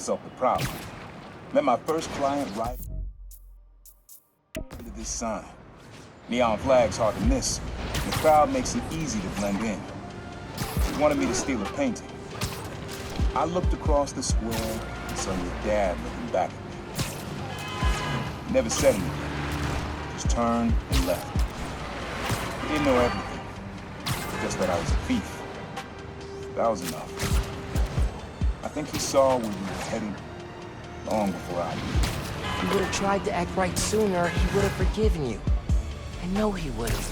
Solve the problem. Met my first client right under this sign. Neon flag's hard to miss. The crowd makes it easy to blend in. He wanted me to steal a painting. I looked across the square and saw your dad looking back at me. Never said anything. Just turned and left. He didn't know everything. Just that I was a thief. That was enough. I think he saw where we were heading long before I did. If you would have tried to act right sooner, he would have forgiven you. I know he would have.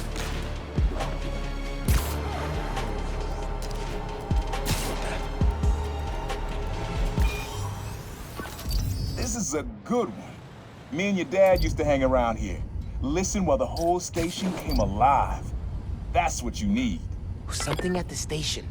This is a good one. Me and your dad used to hang around here. Listen while the whole station came alive. That's what you need. Something at the station.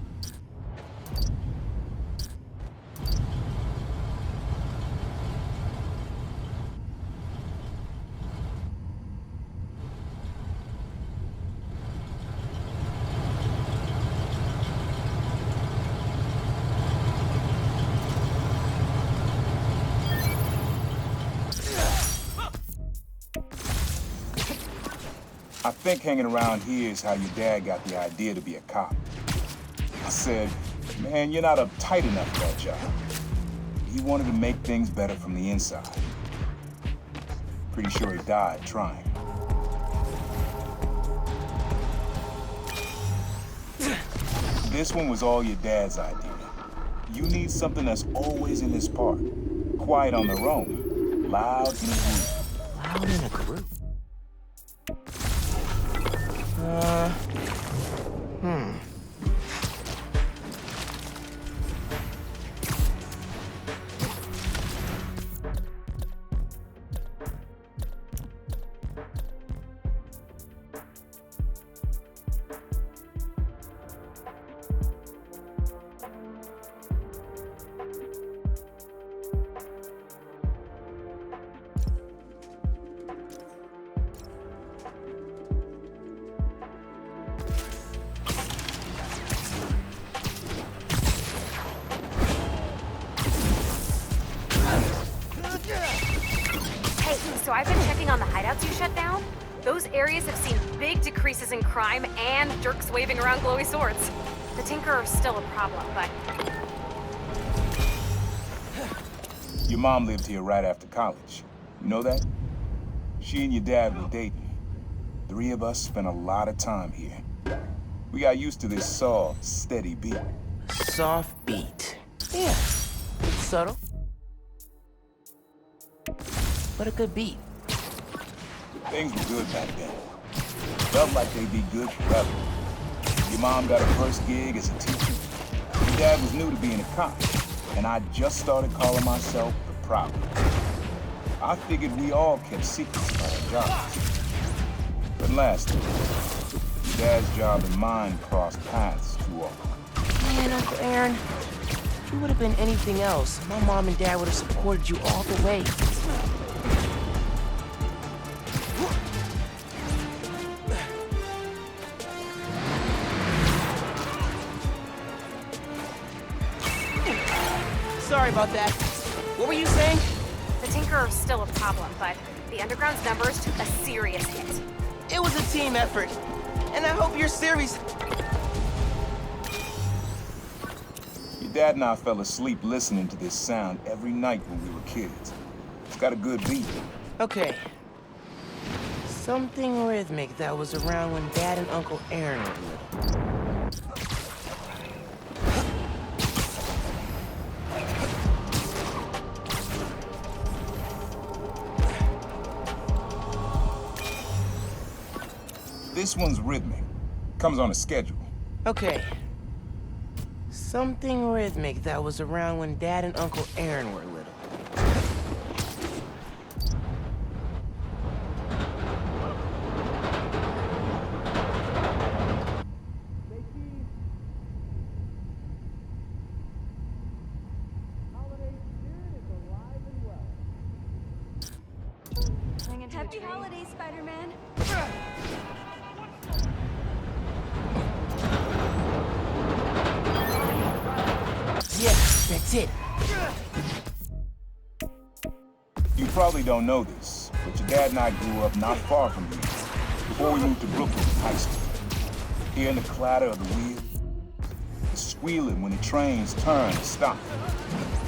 I think hanging around here is how your dad got the idea to be a cop. I said, man, you're not uptight enough for that job. He wanted to make things better from the inside. Pretty sure he died trying. This one was all your dad's idea. You need something that's always in this park. Quiet on their own. Loud in a group. Loud in a group? So I've been checking on the hideouts you shut down. Those areas have seen big decreases in crime and jerks waving around glowy swords. The Tinkerer's still a problem, but... Your mom lived here right after college. You know that? She and your dad were dating. 3 of us spent a lot of time here. We got used to this soft, steady beat. Soft beat. Yeah. Subtle. But a good beat. Things were good back then. Felt like they'd be good forever. Your mom got her first gig as a teacher. Your dad was new to being a cop. And I just started calling myself the problem. I figured we all kept secrets about our jobs. But lastly, your dad's job and mine crossed paths too often. Man, Uncle Aaron, if you would have been anything else, my mom and dad would have supported you all the way. Sorry about that. What were you saying? The Tinkerer's still a problem, but the Underground's numbers took a serious hit. It was a team effort. And I hope you're serious. Your dad and I fell asleep listening to this sound every night when we were kids. It's got a good beat. Okay. Something rhythmic that was around when Dad and Uncle Aaron were little. This one's rhythmic. Comes on a schedule. Okay. Something rhythmic that was around when Dad and Uncle Aaron were little. Happy holidays, Spider-Man. Yeah, that's it. You probably don't know this, but your dad and I grew up not far from here, before we moved to Brooklyn in high school. Hearing the clatter of the wheels, the squealing when the trains turn and stop,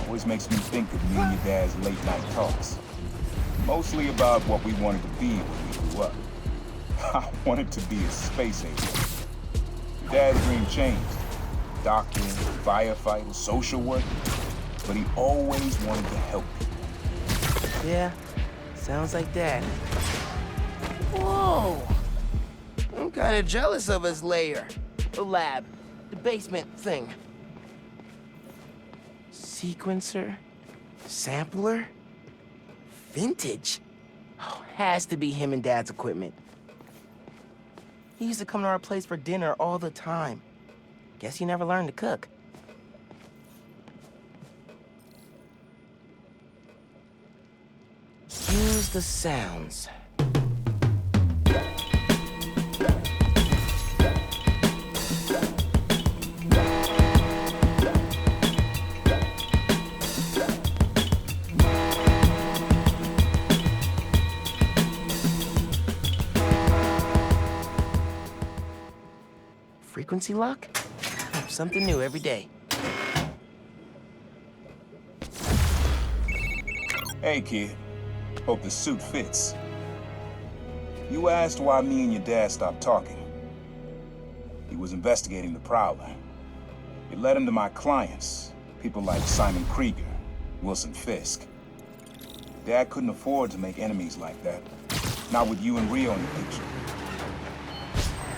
always makes me think of me and your dad's late night talks. Mostly about what we wanted to be when we grew up. I wanted to be a space agent. Your dad's dream changed. Doctor, firefighter, social worker. But he always wanted to help people. Yeah, sounds like Dad. Whoa! I'm kinda jealous of his lair. The lab. The basement thing. Sequencer? Sampler? Vintage? Oh, has to be him and Dad's equipment. He used to come to our place for dinner all the time. Guess he never learned to cook. Use the sounds. Frequency lock? Something new every day. Hey, kid. Hope the suit fits. You asked why me and your dad stopped talking. He was investigating the Prowler. It led him to my clients, people like Simon Krieger, Wilson Fisk. Dad couldn't afford to make enemies like that, not with you and Rio in the picture.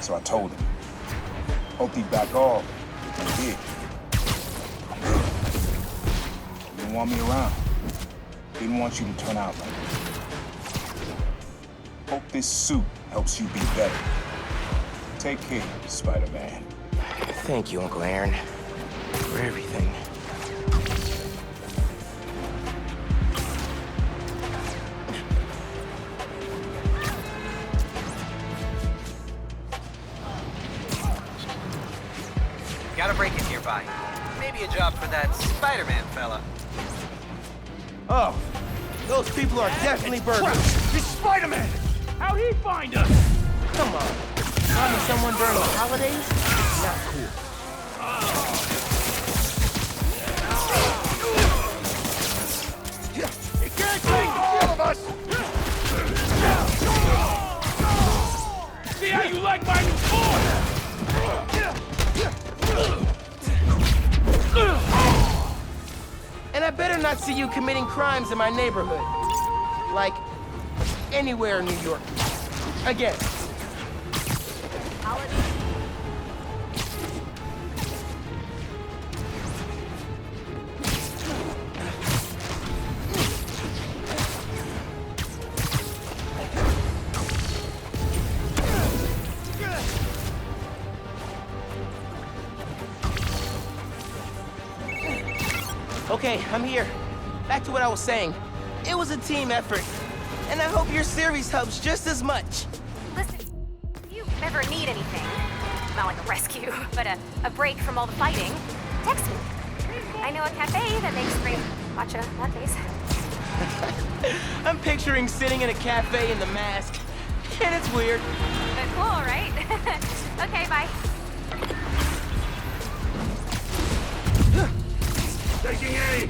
So I told him. Hoped he'd back off, and he did. Good. He didn't want me around. Didn't want you to turn out like that. Hope this suit helps you be better. Take care, Spider-Man. Thank you, Uncle Aaron, for everything. Got a break-in nearby. Maybe a job for that Spider-Man fella. Oh, those people are definitely burglars. It's Spider-Man! How'd he find us? Come on. Robbing someone during the holidays? Not cool. He can't take all of us! See how you like my new form? And I better not see you committing crimes in my neighborhood. Like, anywhere in New York. Again. Okay, I'm here. Back to what I was saying. It was a team effort. And I hope your series helps just as much. Listen, if you ever need anything, not like a rescue, but a break from all the fighting, text me. I know a cafe that makes great matcha lattes. I'm picturing sitting in a cafe in the mask. And it's weird. But cool, right? Okay, bye. Taking aim!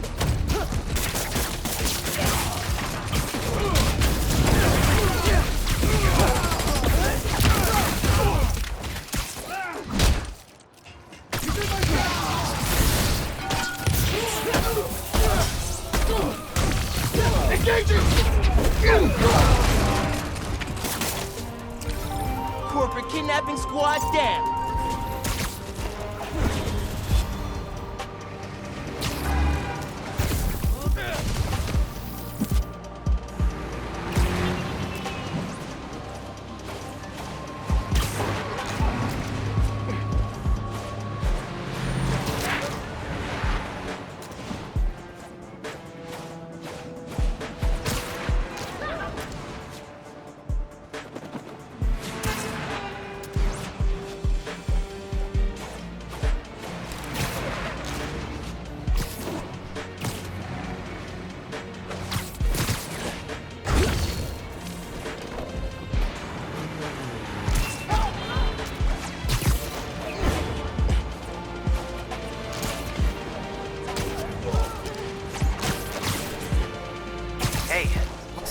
Engaging! Corporate kidnapping squad's down.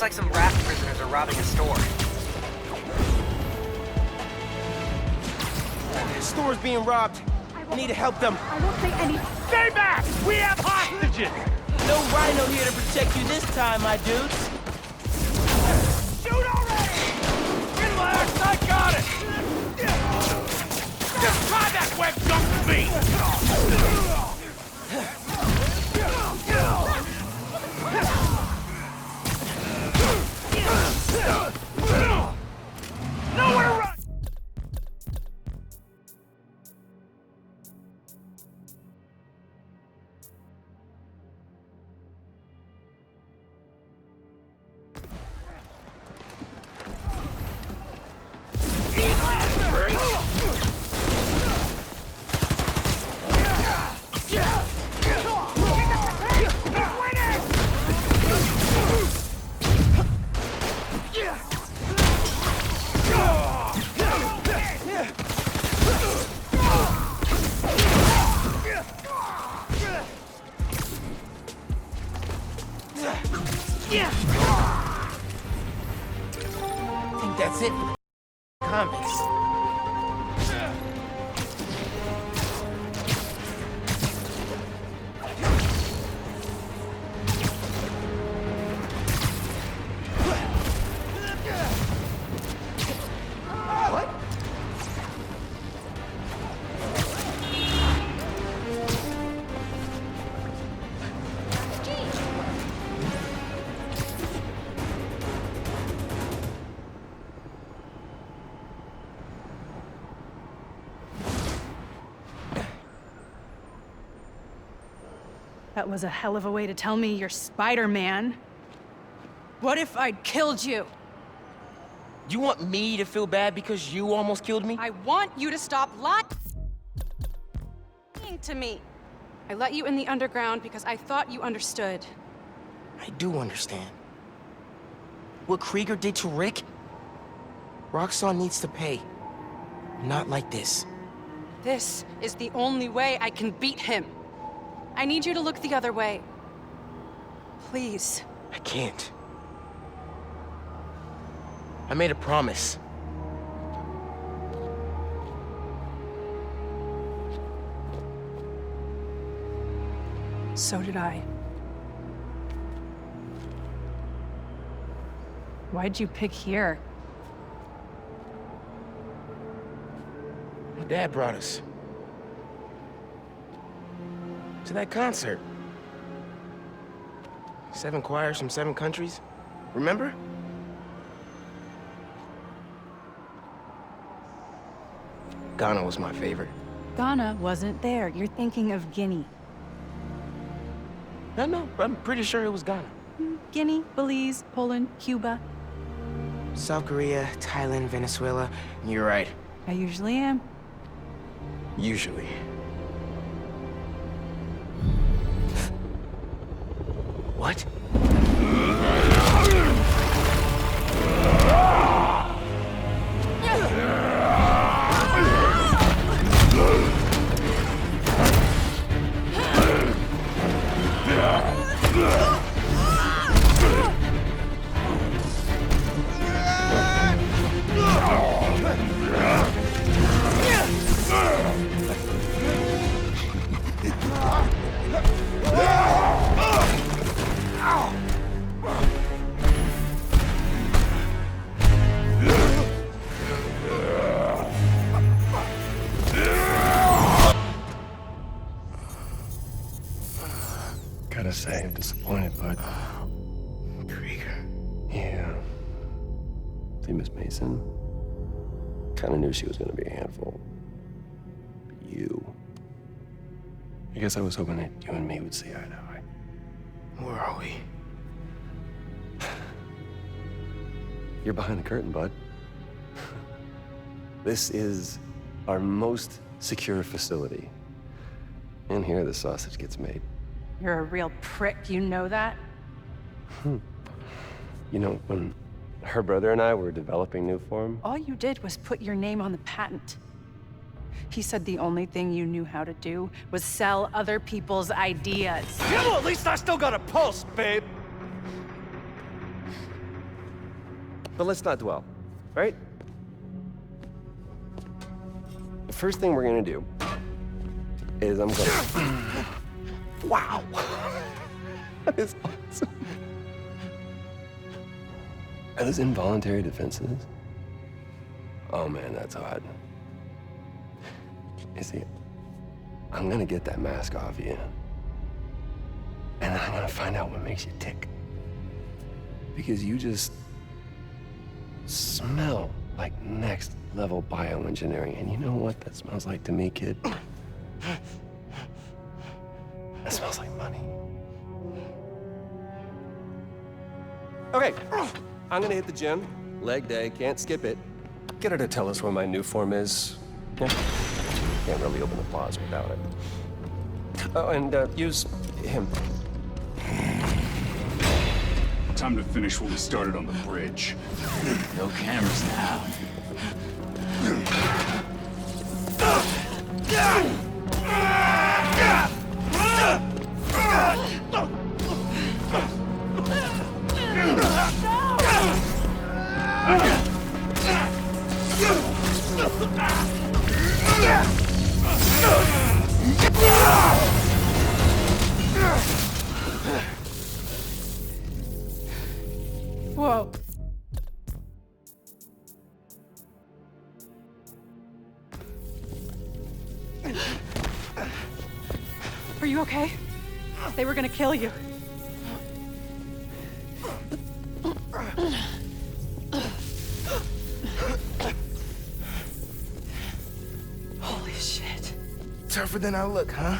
Looks like some raft prisoners are robbing a store. The store's being robbed. I need to help them. I won't say anything. Stay back! We have hostages! No Rhino here to protect you this time, my dudes. Shoot already! Relax, I got it! Just try that web jump to me! Nowhere to run! I think that's it for comics. That was a hell of a way to tell me you're Spider-Man. What if I'd killed you? You want me to feel bad because you almost killed me? I want you to stop lying to me. I let you in the underground because I thought you understood. I do understand. What Krieger did to Rick? Roxxon needs to pay. Not like this. This is the only way I can beat him. I need you to look the other way. Please. I can't. I made a promise. So did I. Why'd you pick here? My dad brought us to that concert. 7 choirs from 7 countries. Remember? Ghana was my favorite. Ghana wasn't there. You're thinking of Guinea. No, I'm pretty sure it was Ghana. Guinea, Belize, Poland, Cuba. South Korea, Thailand, Venezuela. You're right. I usually am. Usually. What? Gotta say, I'm disappointed, bud. Krieger. Yeah. See, Miss Mason? Kinda knew she was gonna be a handful. But you. I guess I was hoping that you and me would see eye to eye. Where are we? You're behind the curtain, bud. This is our most secure facility. And here the sausage gets made. You're a real prick, you know that? You know, when her brother and I were developing new form, All you did was put your name on the patent. He said the only thing you knew how to do was sell other people's ideas. Yeah, well, at least I still got a pulse, babe. But let's not dwell, right? The first thing we're gonna do is I'm gonna... Wow! That is awesome. Are those involuntary defenses? Oh man, that's hot. You see, I'm gonna get that mask off you. And then I'm gonna find out what makes you tick. Because you just smell like next level bioengineering. And you know what that smells like to me, kid? That smells like money. Okay, I'm gonna hit the gym. Leg day, can't skip it. Get her to tell us what my new form is. Yeah. Can't really open the plaza without it. Oh, and use him. Time to finish what we started on the bridge. No cameras now. Whoa. Are you okay? They were gonna kill you. Holy shit. Tougher than I look, huh?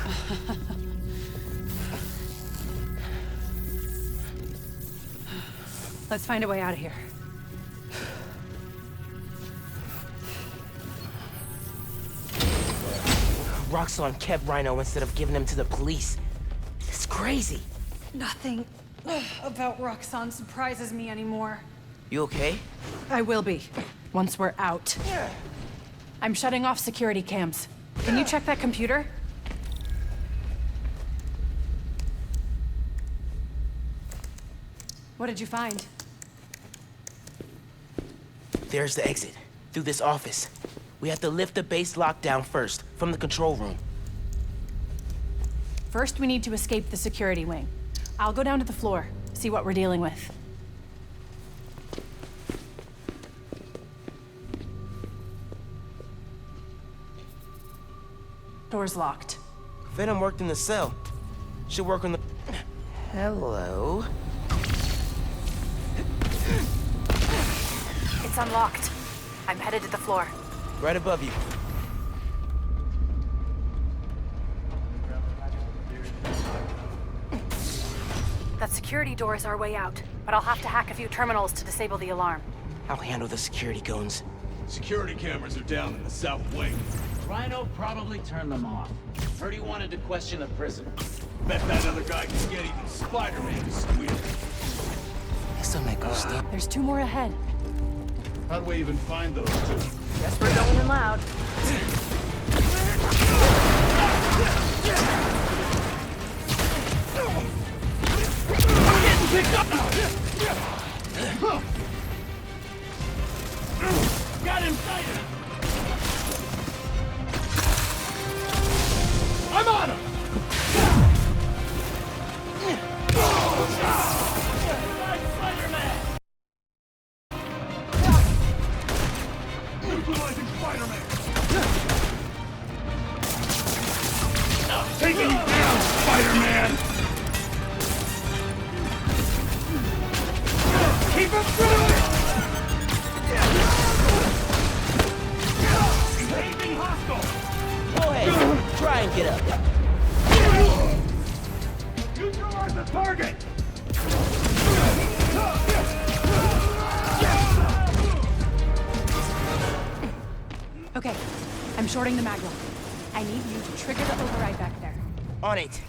Let's find a way out of here. Roxxon kept Rhino instead of giving him to the police. It's crazy. Nothing about Roxxon surprises me anymore. You okay? I will be, once we're out. I'm shutting off security cams. Can you check that computer? What did you find? There's the exit. Through this office. We have to lift the base lockdown first, from the control room. First, we need to escape the security wing. I'll go down to the floor, see what we're dealing with. Door's locked. Venom worked in the cell. Should work on the... Hello? It's unlocked. I'm headed to the floor. Right above you. That security door is our way out, but I'll have to hack a few terminals to disable the alarm. I'll handle the security goons. Security cameras are down in the south wing. Rhino probably turned them off. Heard he wanted to question the prison. Bet that other guy can get even Spider-Man to squeal. This'll make us stop. There's 2 more ahead. How do we even find those two? Guess we're going in loud. Got him sighted! I'm on him! Spider-Man! Neutralizing Spider-Man! Taking you down, Spider-Man! Keep him through it! Engaging hostile! Go ahead. Try and get up. Neutralize the target! Okay, I'm shorting the mag lock. I need you to trigger the override back there. On it.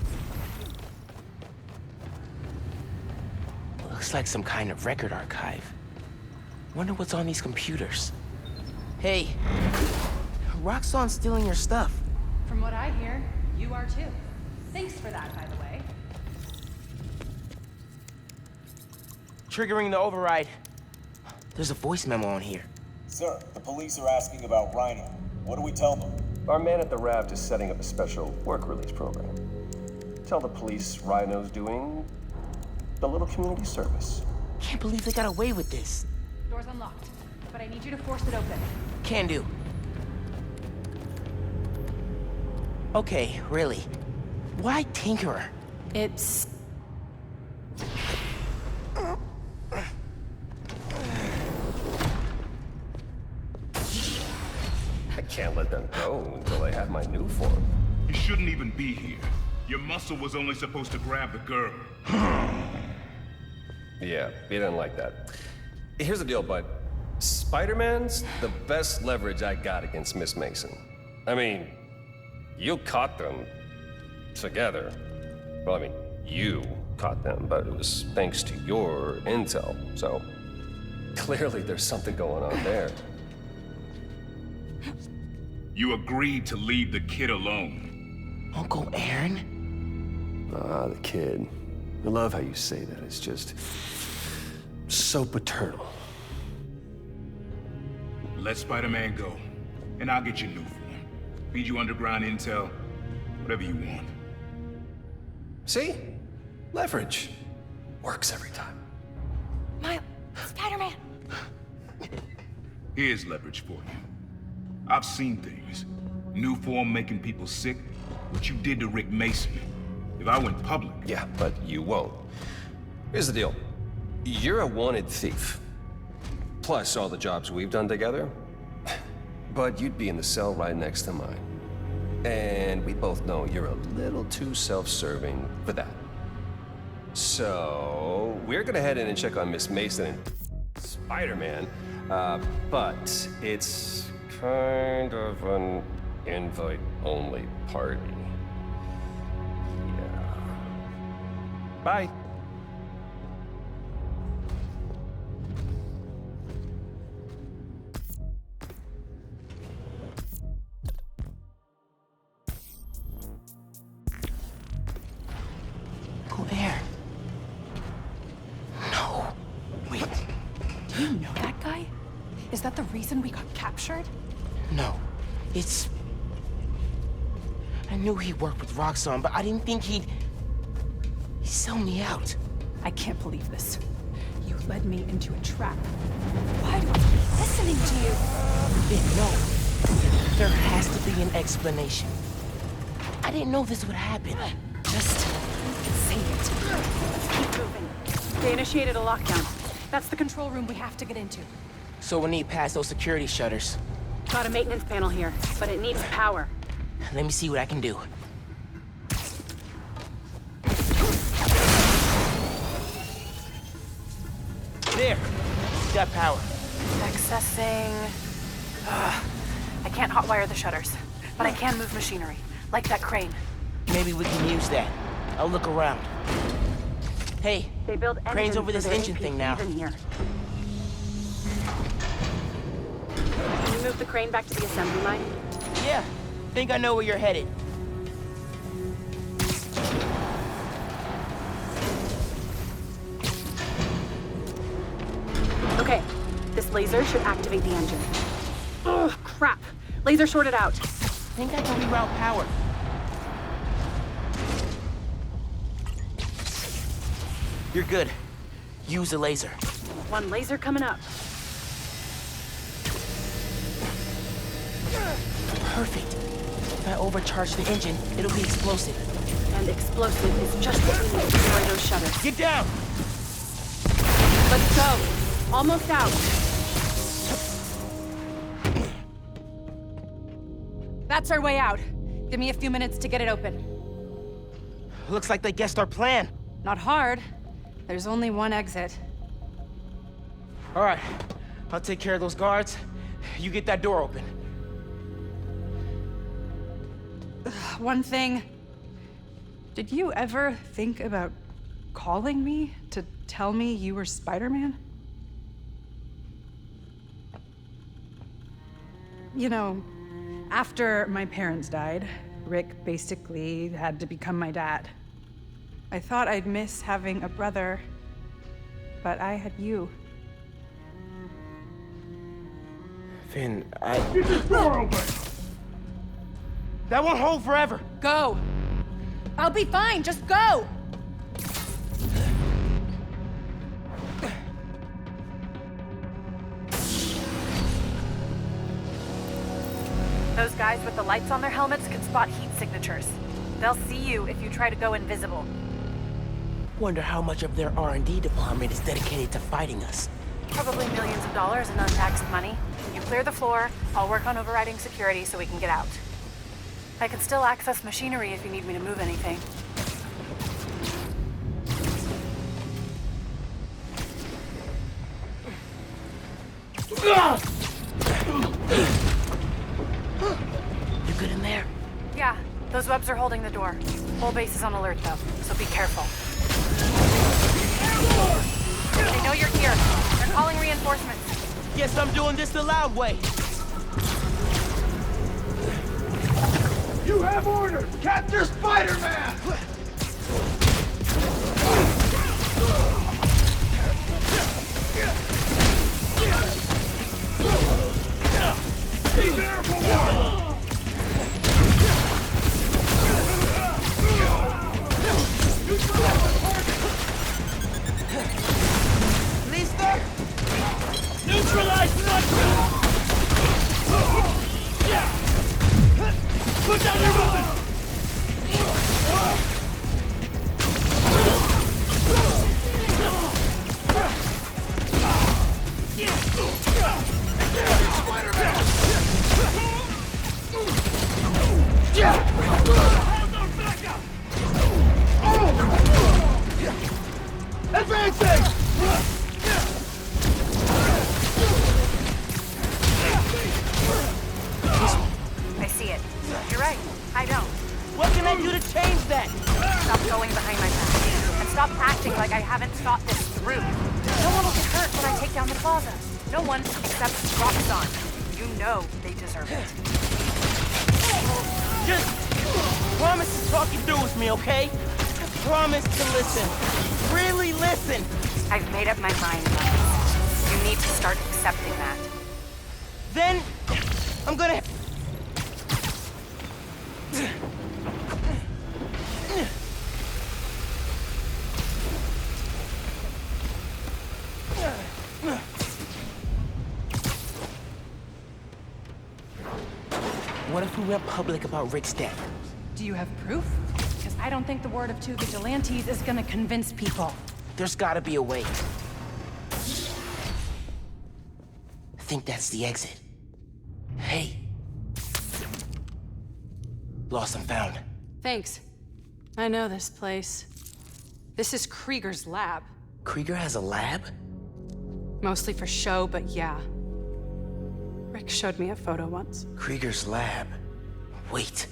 Looks like some kind of record archive. Wonder what's on these computers. Hey, Roxxon's stealing your stuff. From what I hear, you are too. Thanks for that, by the way. Triggering the override. There's a voice memo on here. Sir, the police are asking about Rhino. What do we tell them? Our man at the Raft is setting up a special work release program. Tell the police Rhino's doing a little community service. Can't believe they got away with this. Door's unlocked, but I need you to force it open. Can do. Okay, really. Why Tinkerer? It's... I can't let them go until I have my new form. You shouldn't even be here. Your muscle was only supposed to grab the girl. Yeah, he didn't like that. Here's the deal, bud. Spider-Man's the best leverage I got against Miss Mason. I mean, you caught them together. Well, I mean, you caught them, but it was thanks to your intel, so clearly there's something going on there. You agreed to leave the kid alone. Uncle Aaron? Ah, the kid. I love how you say that. It's just so paternal. Let Spider-Man go, and I'll get you new form. Feed you underground intel, whatever you want. See? Leverage. Works every time. Miles, Spider-Man. Here's leverage for you. I've seen things. New form making people sick. What you did to Rick Mason. If I went public... Yeah, but you won't. Here's the deal. You're a wanted thief. Plus all the jobs we've done together. But you'd be in the cell right next to mine. And we both know you're a little too self-serving for that. So, we're gonna head in and check on Miss Mason and Spider-Man. But it's kind of an invite-only party. Yeah. Bye. Uncle Aaron. No. Wait. Do you know that guy? Is that the reason we got captured? No. It's... I knew he worked with Roxxon, but I didn't think he'd sell me out. I can't believe this. You led me into a trap. Why do I keep listening to you? Vic, no. There has to be an explanation. I didn't know this would happen. Just say it. Let's keep moving. They initiated a lockdown. That's the control room we have to get into. So we'll need past those security shutters. Got a maintenance panel here, but it needs power. Let me see what I can do. There! Got power. Accessing... I can't hotwire the shutters, but I can move machinery, like that crane. Maybe we can use that. I'll look around. Hey, They build crane's over this engine thing now. In here. Can you move the crane back to the assembly line? Yeah, think I know where you're headed. Okay, this laser should activate the engine. Oh, crap. Laser shorted out. Think I can reroute power. You're good. Use the laser. One laser coming up. Perfect. If I overcharge the engine, it'll be explosive. And explosive is just what we need to destroy those shutters. Get down! Let's go. Almost out. That's our way out. Give me a few minutes to get it open. Looks like they guessed our plan. Not hard. There's only one exit. All right, I'll take care of those guards. You get that door open. One thing. Did you ever think about calling me to tell me you were Spider-Man? You know, after my parents died, Rick basically had to become my dad. I thought I'd miss having a brother, but I had you. Finn, Get this door open! That won't hold forever. Go! I'll be fine, just go! Those guys with the lights on their helmets can spot heat signatures. They'll see you if you try to go invisible. Wonder how much of their R&D department is dedicated to fighting us. Probably millions of dollars in untaxed money. You clear the floor, I'll work on overriding security so we can get out. I can still access machinery if you need me to move anything. You good in there? Yeah, those webs are holding the door. Whole base is on alert though, so be careful. They know you're here. They're calling reinforcements. Guess I'm doing this the loud way. You have orders! Capture Spider-Man! Be there for one! Lista? Neutralize Put down your weapon! Advancing! I see it. You're right. I don't. What can I do to change that? Stop going behind my back. And stop acting like I haven't thought this through. No one will get hurt when I take down the plaza. No one except Roxxon. You know they deserve it. Just promise to talk it through with me, okay? Promise to listen. Really listen. I've made up my mind, Marcus. You need to start accepting that. Then I'm gonna... What if we went public about Rick's death? Do you have proof? Because I don't think the word of two vigilantes is gonna convince people. There's gotta be a way. I think that's the exit. Hey. Lost and found. Thanks. I know this place. This is Krieger's lab. Krieger has a lab? Mostly for show, but yeah. Rick showed me a photo once. Krieger's lab. Wait.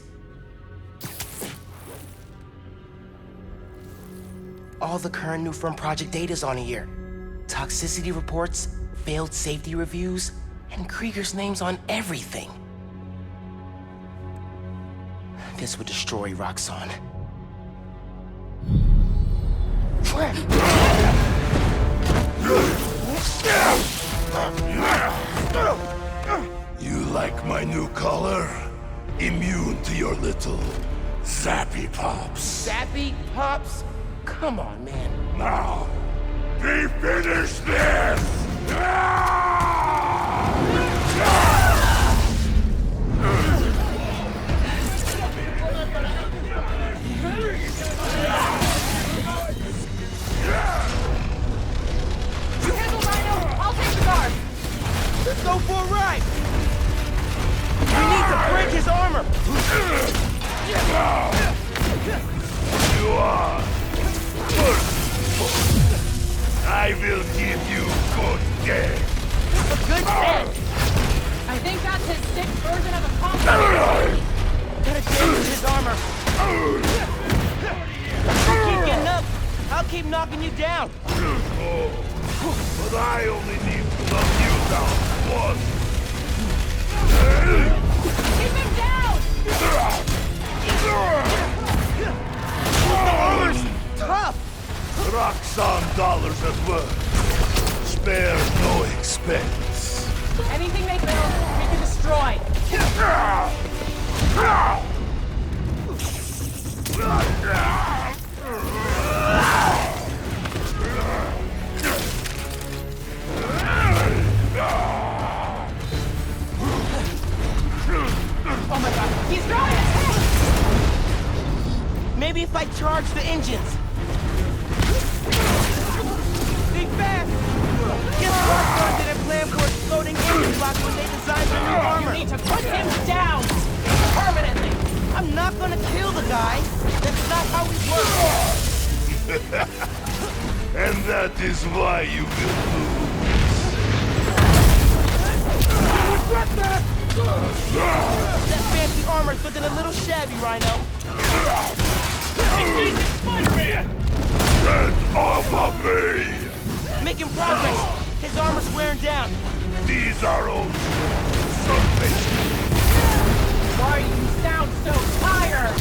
All the current new firm project data's on here. Toxicity reports, failed safety reviews, and Krieger's name's on everything. This would destroy Roxxon. You like my new color? Immune to your little zappy pops. Zappy Pops? Come on, man. Now, we finish this! You handle Rhino, I'll take the guard. Let's go for a ride! We need to break his armor! You are merciful. I will give you good death. A good death! I think that's his sick version of a compliment. Gotta damage his armor! You keep getting up, I'll keep knocking you down! But I only need to knock you down once. Keep him down! The armor's tough! Roxxon dollars at work. Spare no expense. Anything they build, we can destroy. Oh my god, he's drawing his head! Maybe if I charge the engines. Think fast! Guess Rockstar didn't plan for exploding engine blocks when they designed the new armor. You need to put him down! Permanently! I'm not gonna kill the guy. That's not how we work. And that is why you will lose. That fancy armor's looking a little shabby, Rhino. Get off of me! Making progress. His armor's wearing down. These are old sunfish. Why do you sound so tired?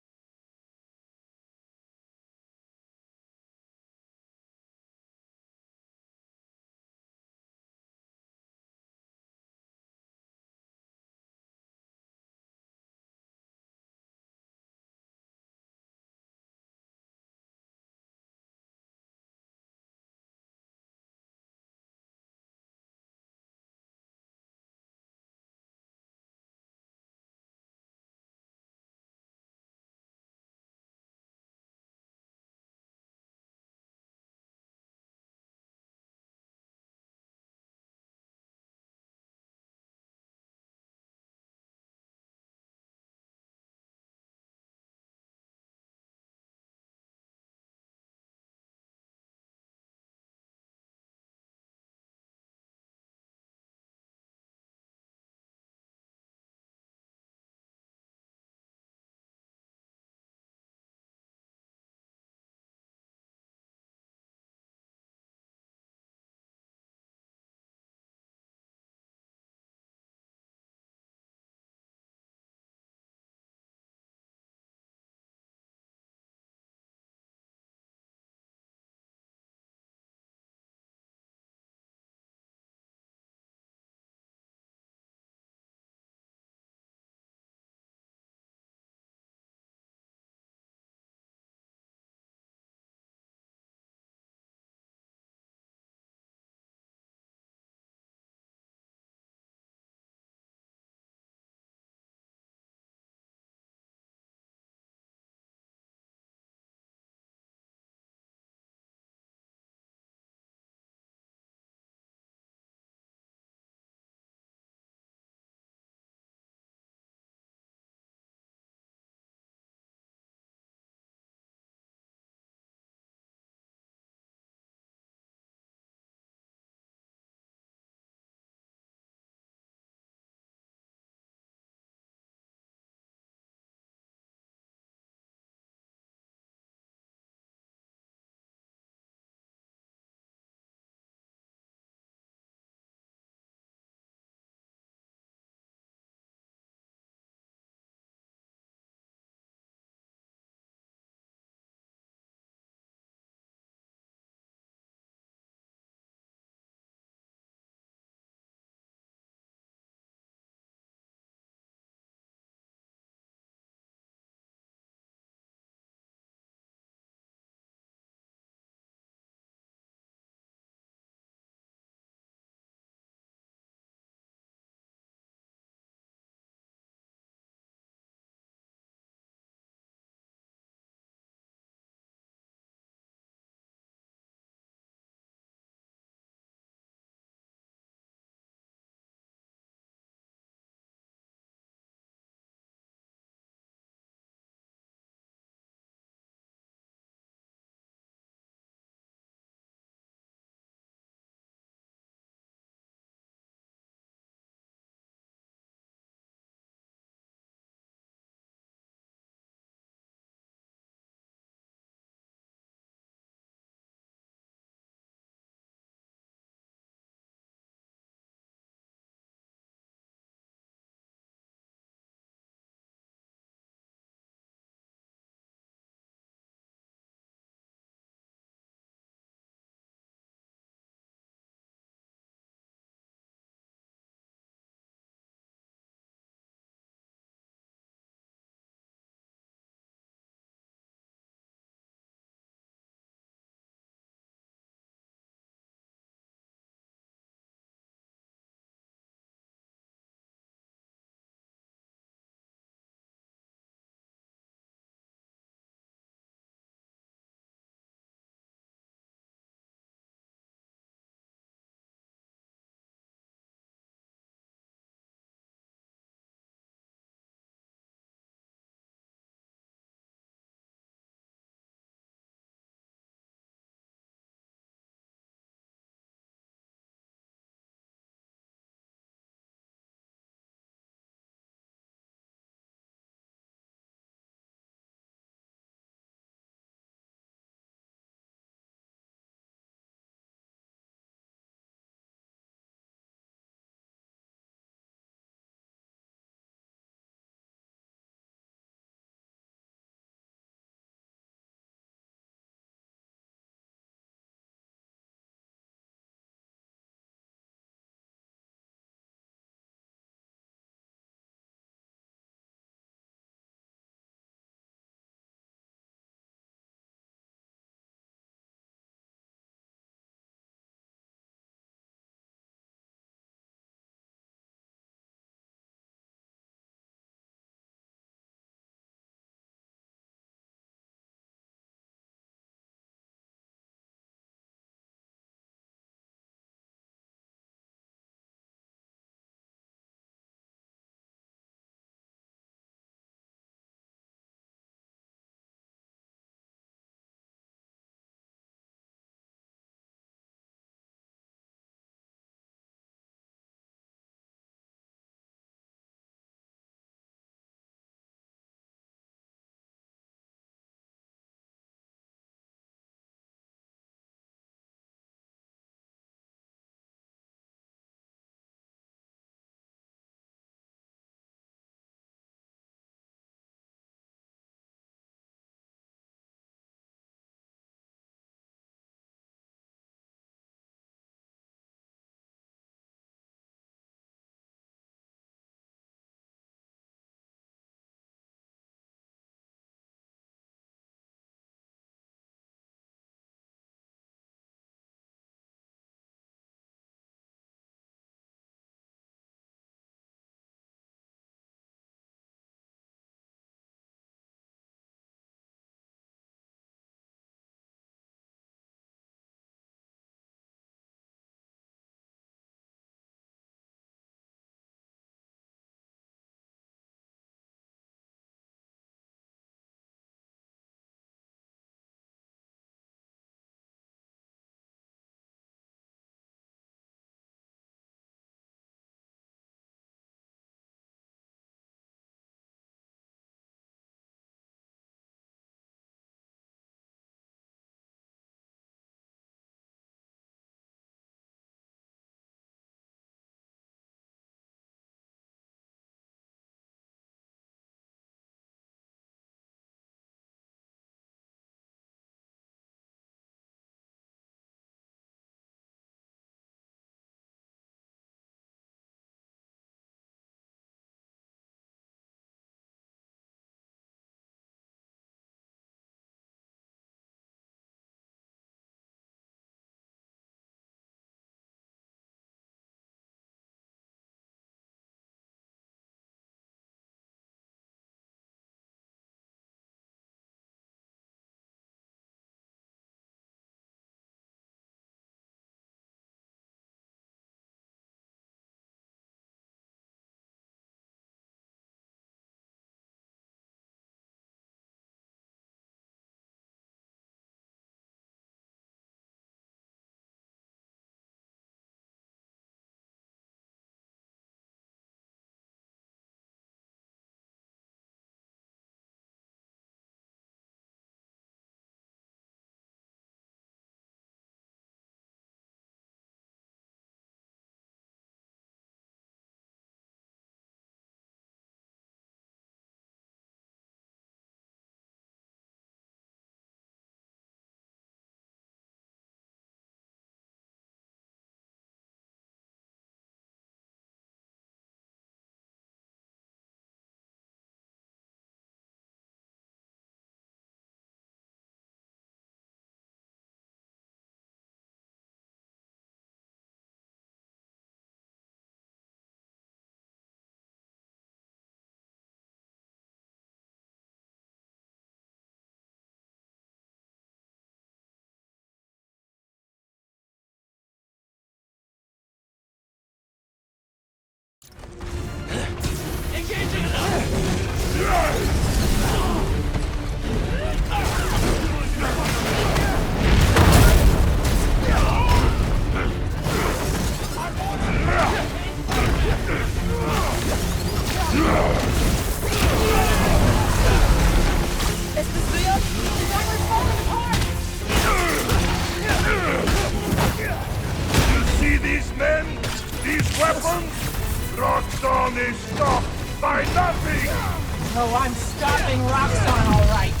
stopping Roxxon, all right.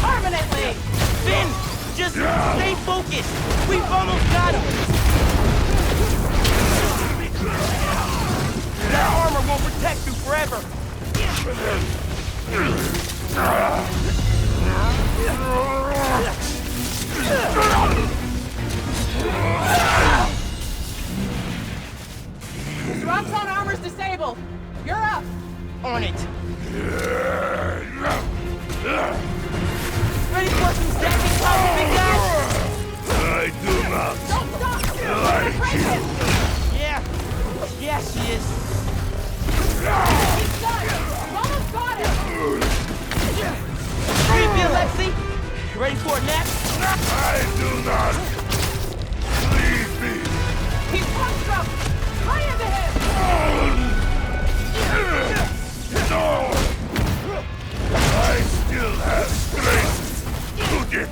Permanently! Finn, just stay focused. We've almost got him. That armor won't protect you forever. Roxxon armor's disabled. You're up. On it. Ready for some stacking power, big guy? I do not Don't stop! like you. Yeah, she is. He's done! Almost got him! Creepy, Alexei. Ready for it next? I do not. Leave me. He's punched up! Lay into him! No! I still have strength to get...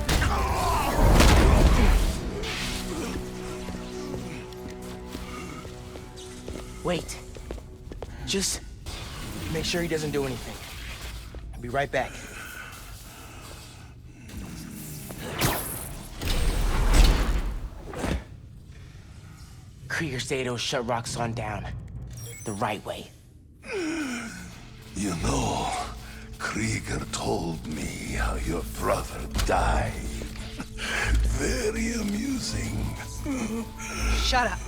Wait. Just make sure he doesn't do anything. I'll be right back. Krieger Zato shut Roxxon down. The right way. You know, Krieger told me how your brother died. Very amusing. Shut up.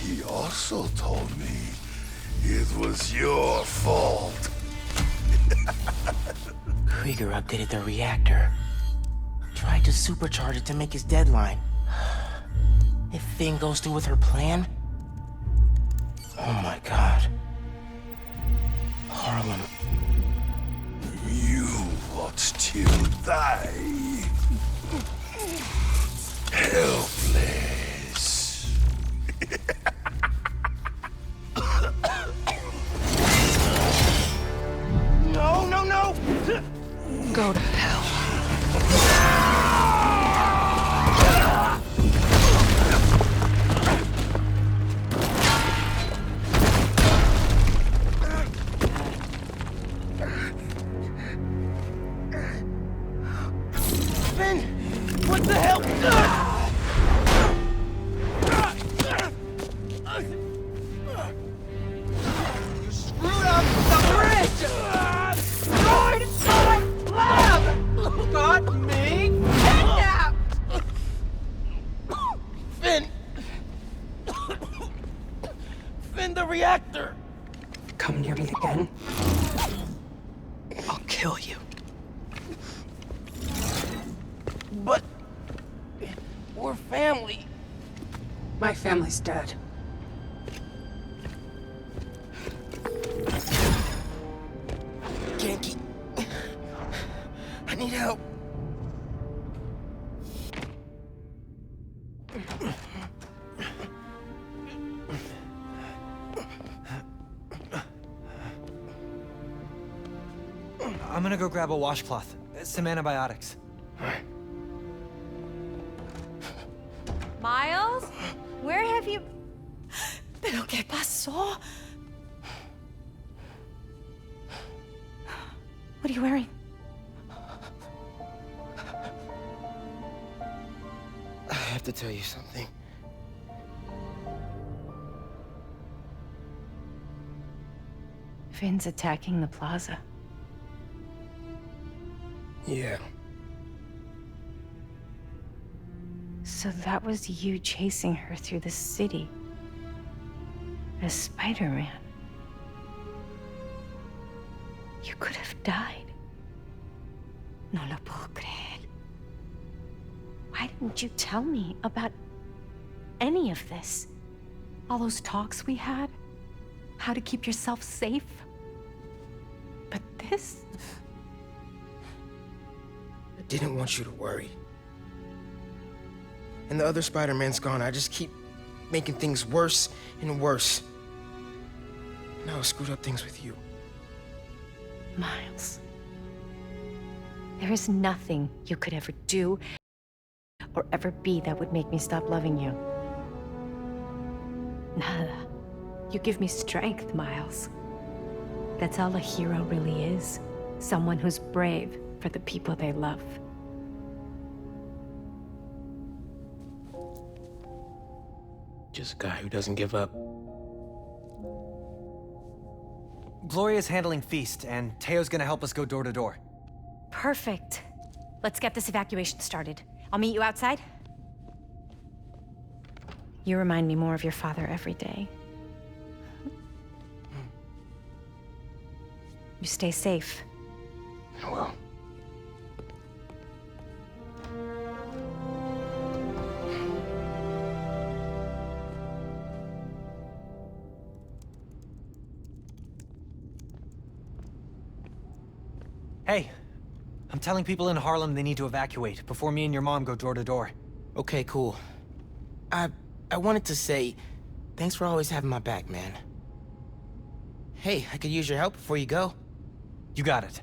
He also told me it was your fault. Krieger updated the reactor. Tried to supercharge it to make his deadline. If Finn goes through with her plan... Oh my god. Harlem. You watched him die. Helpless. No, no, no! Go to hell. Finn! What the hell? You screwed up the bridge! Destroyed my lab! Got me kidnapped! Finn! Finn, the reactor! Come near me again. I'll kill you. But... we're family. My family's dead. Ganke. I need help. I'm gonna go grab a washcloth, some antibiotics. Miles? Where have you... ¿Pero qué pasó? What are you wearing? I have to tell you something. Finn's attacking the plaza. Yeah. So that was you chasing her through the city. As Spider-Man. You could have died. No lo puedo creer. Why didn't you tell me about any of this? All those talks we had? How to keep yourself safe? But this? I didn't want you to worry. And the other Spider-Man's gone. I just keep making things worse and worse. Now I screwed up things with you. Miles. There is nothing you could ever do or ever be that would make me stop loving you. Nada. You give me strength, Miles. That's all a hero really is. Someone who's brave for the people they love. Just a guy who doesn't give up. Gloria's handling Feast, and Teo's gonna help us go door to door. Perfect. Let's get this evacuation started. I'll meet you outside. You remind me more of your father every day. You stay safe. I will. Hey, I'm telling people in Harlem they need to evacuate before me and your mom go door to door. Okay, cool. I wanted to say, thanks for always having my back, man. Hey, I could use your help before you go. You got it.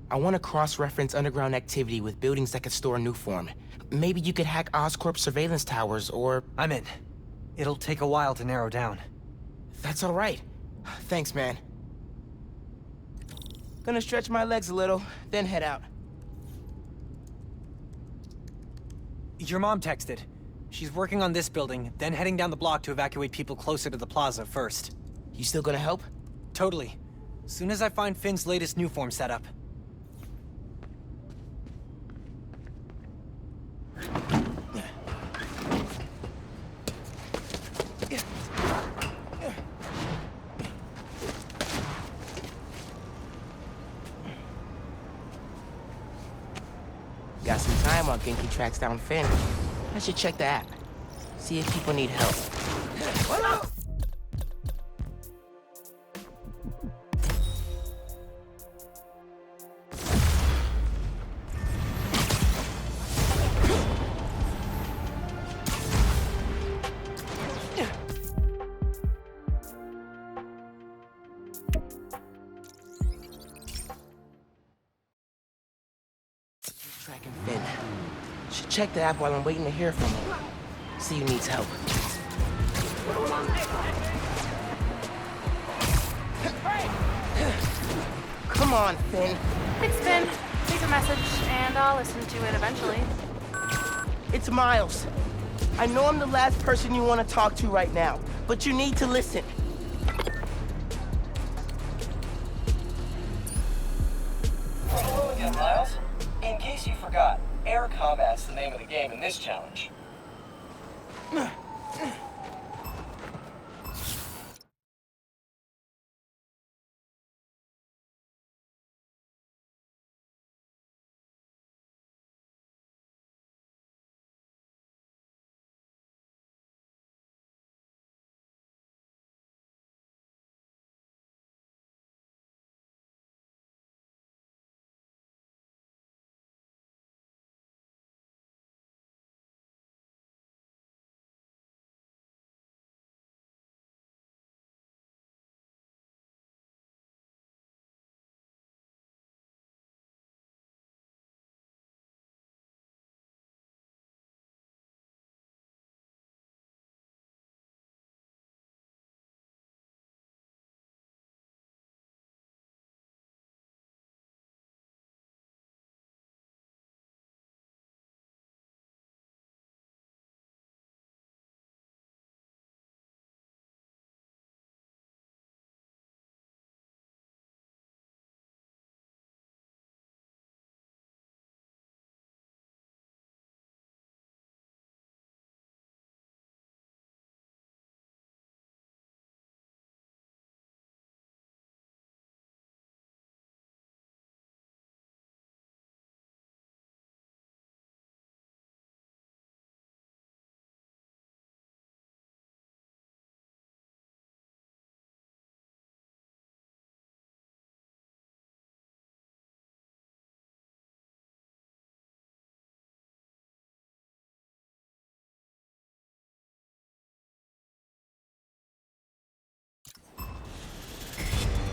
I want to cross-reference underground activity with buildings that could store Nuform. Maybe you could hack Oscorp surveillance towers, or... I'm in. It'll take a while to narrow down. That's all right. Thanks, man. Gonna stretch my legs a little, then head out. Your mom texted. She's working on this building, then heading down the block to evacuate people closer to the plaza first. You still gonna help? Totally. Soon as I find Finn's latest Nuform setup. Got some time while Genki tracks down Finn. I should check the app. See if people need help. Tracking Finn. Should check the app while I'm waiting to hear from him. See who needs help. Come on, Finn. Thanks, Finn. Leave a message, and I'll listen to it eventually. It's Miles. I know I'm the last person you want to talk to right now, but you need to listen. Hello again, Miles. In case you forgot, air combat's the name of the game in this challenge.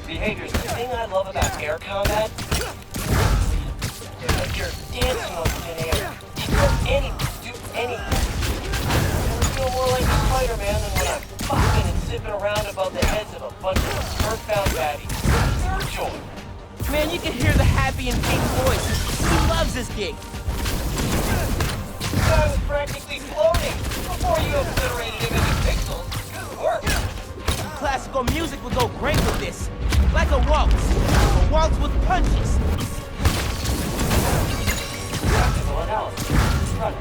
Behaviors, the thing I love about air combat is like you're dancing on thin air. Do anything. I feel more like Spider-Man than when I'm fucking and zipping around above the heads of a bunch of earthbound baddies. overjoyed. Man, you can hear the happy in Kate's voice. He loves this gig. I was practically floating before you obliterated him into pixels. Good work. Classical music would go great with this. Like a waltz. A waltz with punches. Practical analysis. Run it.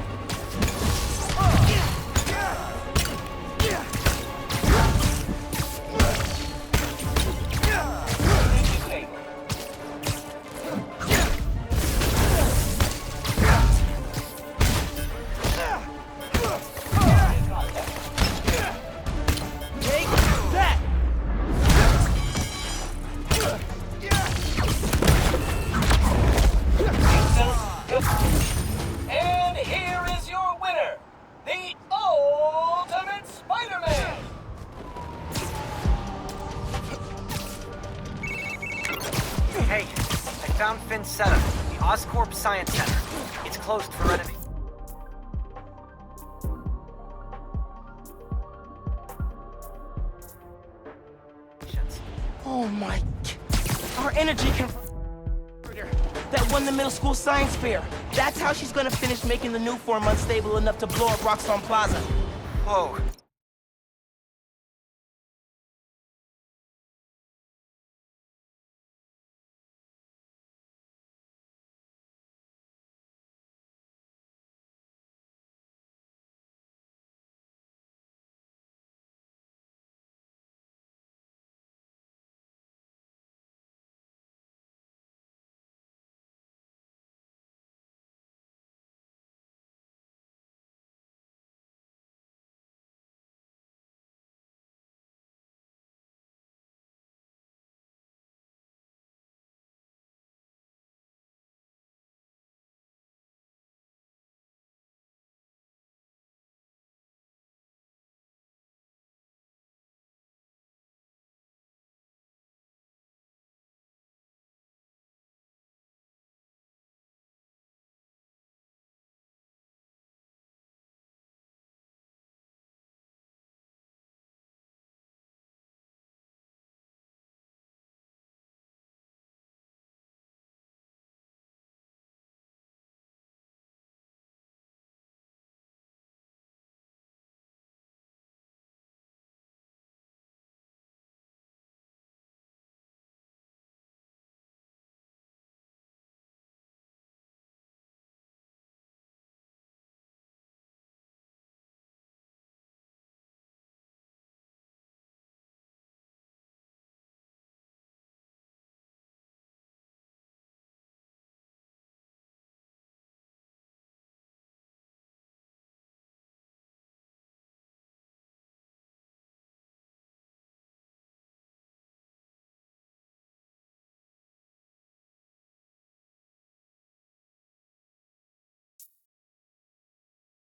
And here is your winner, the Ultimate Spider-Man! Hey, I found Finn's setup, the Oscorp Science Center. It's closed for renovation. Oh my... Our energy converter that won the middle school science fair. That's how she's gonna finish making the new form unstable enough to blow up Roxxon Plaza. Whoa,